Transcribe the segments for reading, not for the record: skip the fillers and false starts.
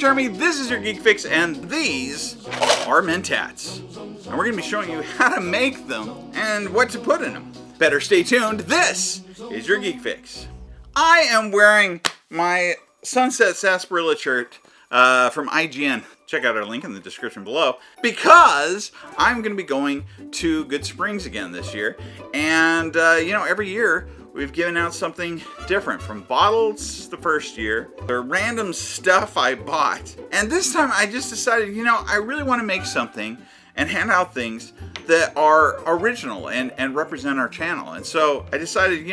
Jeremy, this is your Geek Fix, and these are Mentats. And we're going to be showing you how to make them and what to put in them. Better stay tuned. This is your Geek Fix. I am wearing my Sunset Sarsaparilla shirt from IGN. Check out our link in the description below, because I'm going to be going to Good Springs again this year. And, every year we've given out something different, from bottles the first year, the random stuff I bought. And this time I just decided, I really want to make something and hand out things that are original and represent our channel. And so I decided,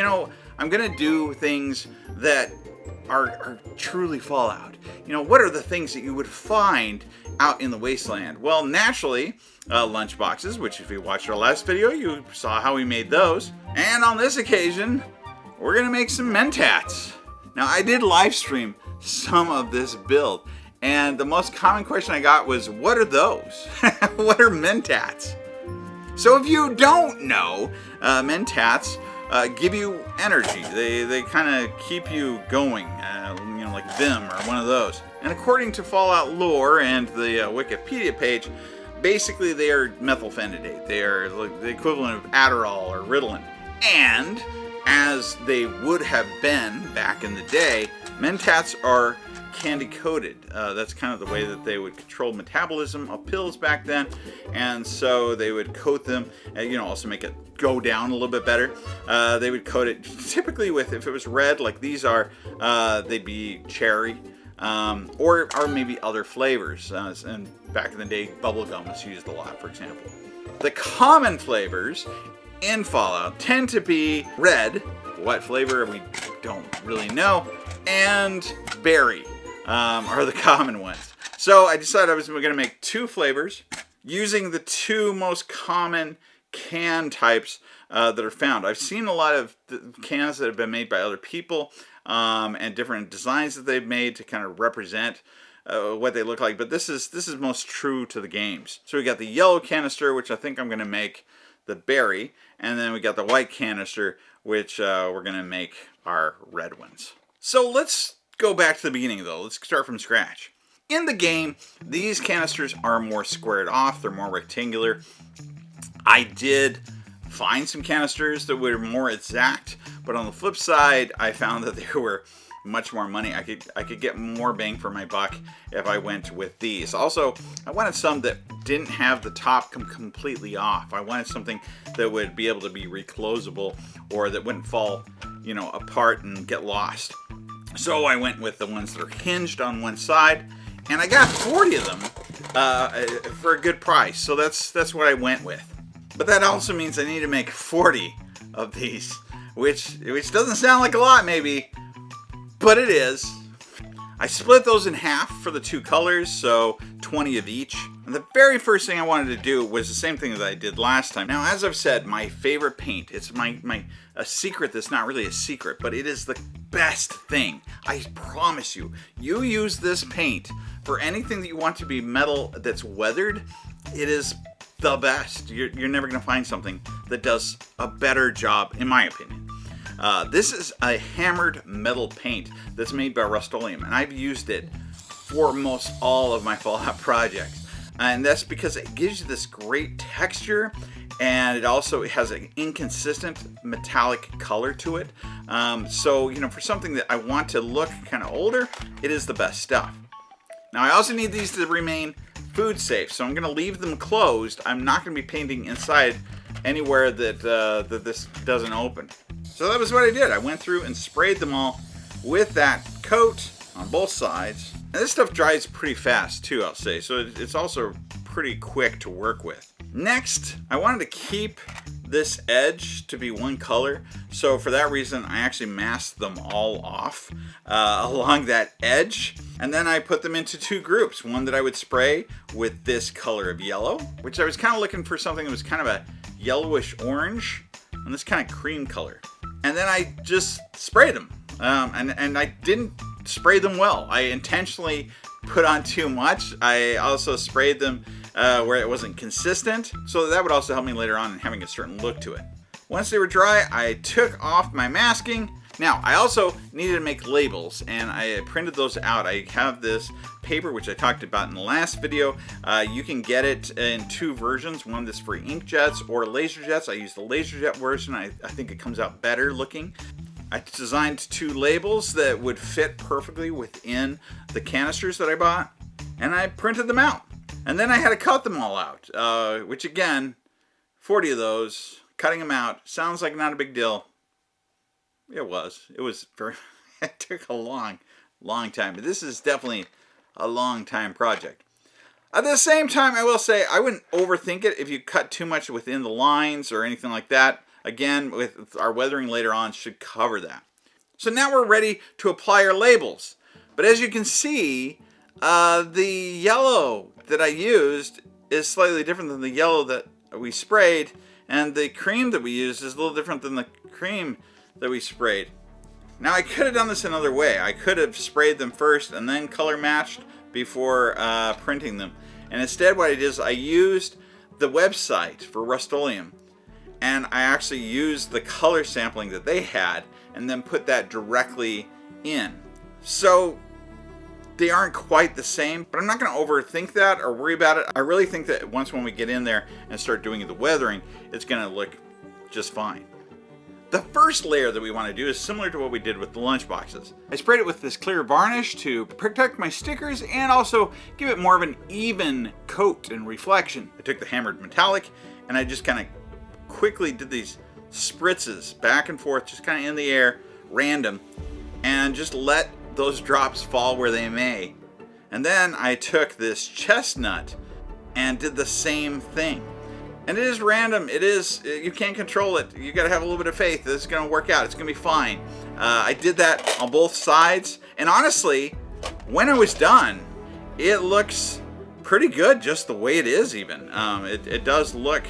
I'm going to do things that are truly Fallout. What are the things that you would find out in the wasteland? Well, naturally, lunch boxes, which if you watched our last video, you saw how we made those. And on this occasion, we're gonna make some Mentats. Now, I did live stream some of this build, and the most common question I got was, what are those? What are Mentats? So if you don't know, Mentats give you energy. They kind of keep you going, like Vim or one of those. And according to Fallout lore and the Wikipedia page, basically they are methylphenidate. They are like the equivalent of Adderall or Ritalin. And as they would have been back in the day, Mentats are candy coated. That's kind of the way that they would control metabolism of pills back then, and so they would coat them and also make it go down a little bit better. They would coat it typically with, if it was red like these are, they'd be cherry, or maybe other flavors, and back in the day bubblegum was used a lot, for example. The common flavors in Fallout tend to be red, what flavor we don't really know, and berry are the common ones. So I decided I was going to make two flavors using the two most common can types that are found. I've seen a lot of cans that have been made by other people and different designs that they've made to kind of represent what they look like, but this is most true to the games. So we got the yellow canister, which I think I'm going to make the berry, and then we got the white canister, which we're going to make our red ones. So let's go back to the beginning, though. Let's start from scratch. In the game, these canisters are more squared off. They're more rectangular. I did find some canisters that were more exact, but on the flip side, I found that they were much more money. I could get more bang for my buck if I went with these. Also, I wanted some that didn't have the top come completely off. I wanted something that would be able to be reclosable, or that wouldn't fall, apart and get lost. So I went with the ones that are hinged on one side, and I got 40 of them for a good price. So that's what I went with. But that also means I need to make 40 of these, which doesn't sound like a lot maybe, but it is. I split those in half for the two colors, so 20 of each. And the very first thing I wanted to do was the same thing that I did last time. Now, as I've said, my favorite paint, it's a secret that's not really a secret, but it is the best thing. I promise you, you use this paint for anything that you want to be metal that's weathered, it is the best. You're never going to find something that does a better job, in my opinion. This is a hammered metal paint that's made by Rust-Oleum, and I've used it for most all of my Fallout projects. And that's because it gives you this great texture, and it also has an inconsistent metallic color to it. So, for something that I want to look kind of older, it is the best stuff. Now, I also need these to remain food safe, so I'm going to leave them closed. I'm not going to be painting inside anywhere that this doesn't open. So that was what I did. I went through and sprayed them all with that coat on both sides. And this stuff dries pretty fast too, I'll say, so it's also pretty quick to work with. Next, I wanted to keep this edge to be one color, so for that reason I actually masked them all off along that edge, and then I put them into two groups. One that I would spray with this color of yellow, which I was kind of looking for something that was kind of a yellowish orange, and this kind of cream color. And then I just sprayed them, and I didn't spray them well. I intentionally put on too much. I also sprayed them where it wasn't consistent, so that would also help me later on in having a certain look to it. Once they were dry, I took off my masking, Now, I also needed to make labels, and I printed those out. I have this paper, which I talked about in the last video. You can get it in 2 versions, one that's for inkjets or laser jets. I use the laser jet version. I think it comes out better looking. I designed 2 labels that would fit perfectly within the canisters that I bought, and I printed them out. And then I had to cut them all out, which again, 40 of those, cutting them out, sounds like not a big deal. It was very, it took a long time, but this is definitely a long time project. At the same time, I will say, I wouldn't overthink it if you cut too much within the lines or anything like that. Again, with our weathering later on should cover that. So now we're ready to apply our labels. But as you can see, the yellow that I used is slightly different than the yellow that we sprayed, and the cream that we used is a little different than the cream that we sprayed. Now I could have done this another way. I could have sprayed them first and then color matched before printing them. And instead what I did is I used the website for Rust-Oleum, and I actually used the color sampling that they had and then put that directly in. So they aren't quite the same, but I'm not going to overthink that or worry about it. I really think that when we get in there and start doing the weathering, it's going to look just fine. The first layer that we want to do is similar to what we did with the lunch boxes. I sprayed it with this clear varnish to protect my stickers and also give it more of an even coat and reflection. I took the hammered metallic and I just kind of quickly did these spritzes back and forth, just kind of in the air, random, and just let those drops fall where they may. And then I took this chestnut and did the same thing. And it is random. It is, you can't control it. You got to have a little bit of faith. This is going to work out. It's going to be fine. I did that on both sides. And honestly, when I was done, it looks pretty good just the way it is even. It does look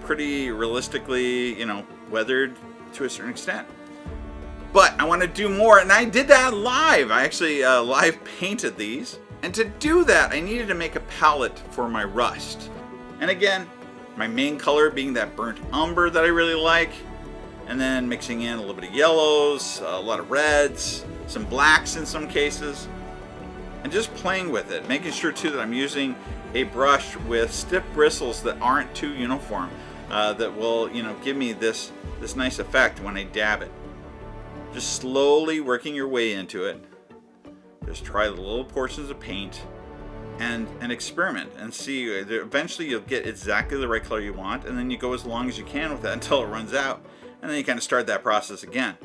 pretty realistically, weathered to a certain extent. But I want to do more, and I did that live. I actually live painted these. And to do that, I needed to make a palette for my rust. And again, my main color being that burnt umber that I really like. And then mixing in a little bit of yellows, a lot of reds, some blacks in some cases. And just playing with it, making sure too that I'm using a brush with stiff bristles that aren't too uniform. That will, give me this nice effect when I dab it. Just slowly working your way into it. Just try the little portions of paint and experiment and see. Eventually you'll get exactly the right color you want, and then you go as long as you can with that until it runs out, and then you kind of start that process again.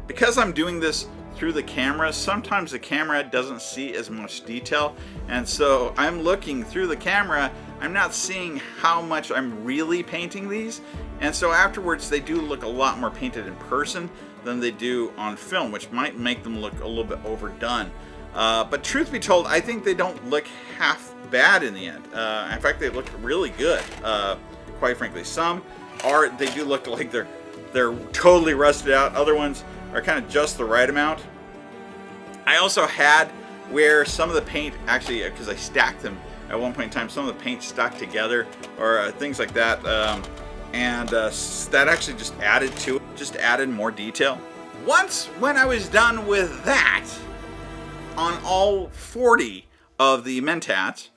Because I'm doing this through the camera, sometimes the camera doesn't see as much detail, and so I'm looking through the camera, I'm not seeing how much I'm really painting these, and so afterwards they do look a lot more painted in person than they do on film, which might make them look a little bit overdone. But truth be told, I think they don't look half bad in the end. In fact, they look really good. Quite frankly, some they do look like they're totally rusted out. Other ones are kind of just the right amount. I also had where some of the paint actually, because I stacked them at one point in time, some of the paint stuck together or things like that. That actually just added to it, just added more detail. When I was done with that, on all 40 of the Mentats,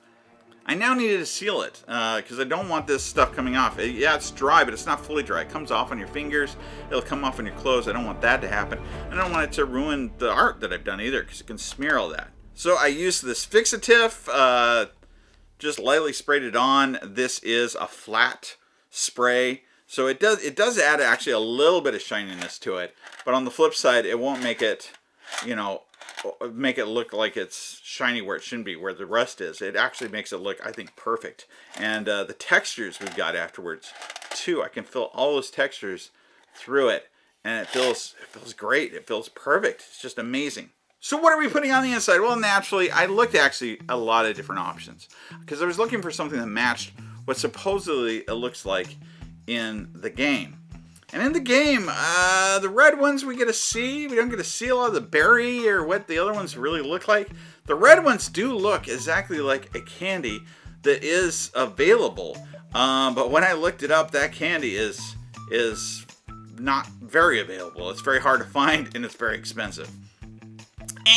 I now needed to seal it because I don't want this stuff coming off. Yeah, it's dry, but it's not fully dry. It comes off on your fingers. It'll come off on your clothes. I don't want that to happen. I don't want it to ruin the art that I've done either because it can smear all that. So I used this fixative, just lightly sprayed it on. This is a flat spray. So it does add actually a little bit of shininess to it. But on the flip side, it won't make it, make it look like it's shiny where it shouldn't be, where the rust is. It actually makes it look, I think, perfect. And the textures we've got afterwards, too. I can feel all those textures through it. And it feels great. It feels perfect. It's just amazing. So what are we putting on the inside? Well, naturally, I looked actually at a lot of different options. Because I was looking for something that matched what supposedly it looks like in the game. And in the game, the red ones we get to see. We don't get to see a lot of the berry or what the other ones really look like. The red ones do look exactly like a candy that is available. But when I looked it up, that candy is not very available. It's very hard to find and it's very expensive.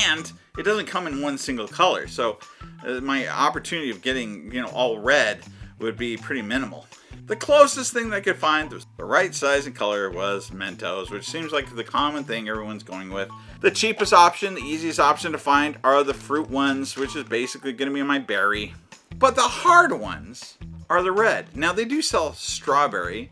And it doesn't come in one single color, so my opportunity of getting, all red would be pretty minimal. The closest thing that I could find that was the right size and color was Mentos, which seems like the common thing everyone's going with. The cheapest option, the easiest option to find are the fruit ones, which is basically going to be my berry. But the hard ones are the red. Now, they do sell strawberry.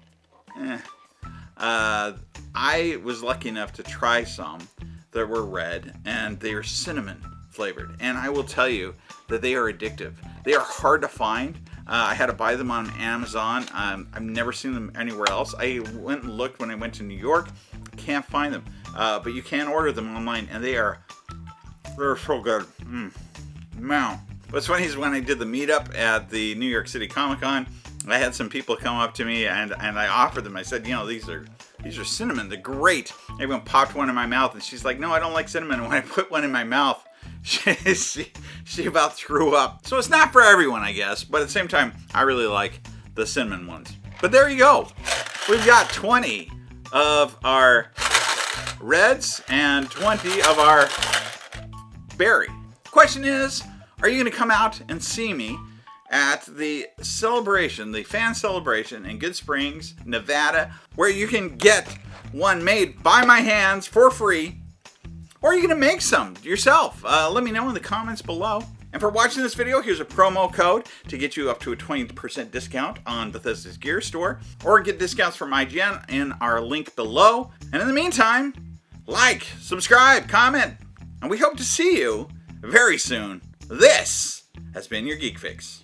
I was lucky enough to try some that were red, and they are cinnamon flavored. And I will tell you that they are addictive. They are hard to find. I had to buy them on Amazon. I've never seen them anywhere else. I went and looked when I went to New York. Can't find them. But you can order them online, and they're so good. Man. What's funny is when I did the meetup at the New York City Comic Con, I had some people come up to me, and I offered them. I said, these are cinnamon. They're great. Everyone popped one in my mouth, and she's like, no, I don't like cinnamon. And when I put one in my mouth, she about threw up. So it's not for everyone, I guess. But at the same time, I really like the cinnamon ones. But there you go. We've got 20 of our reds and 20 of our berry. Question is, are you going to come out and see me at the celebration, the fan celebration in Good Springs, Nevada, where you can get one made by my hands for free? Or are you going to make some yourself? Let me know in the comments below. And for watching this video, here's a promo code to get you up to a 20% discount on Bethesda's gear store. Or get discounts from IGN in our link below. And in the meantime, like, subscribe, comment. And we hope to see you very soon. This has been your Geek Fix.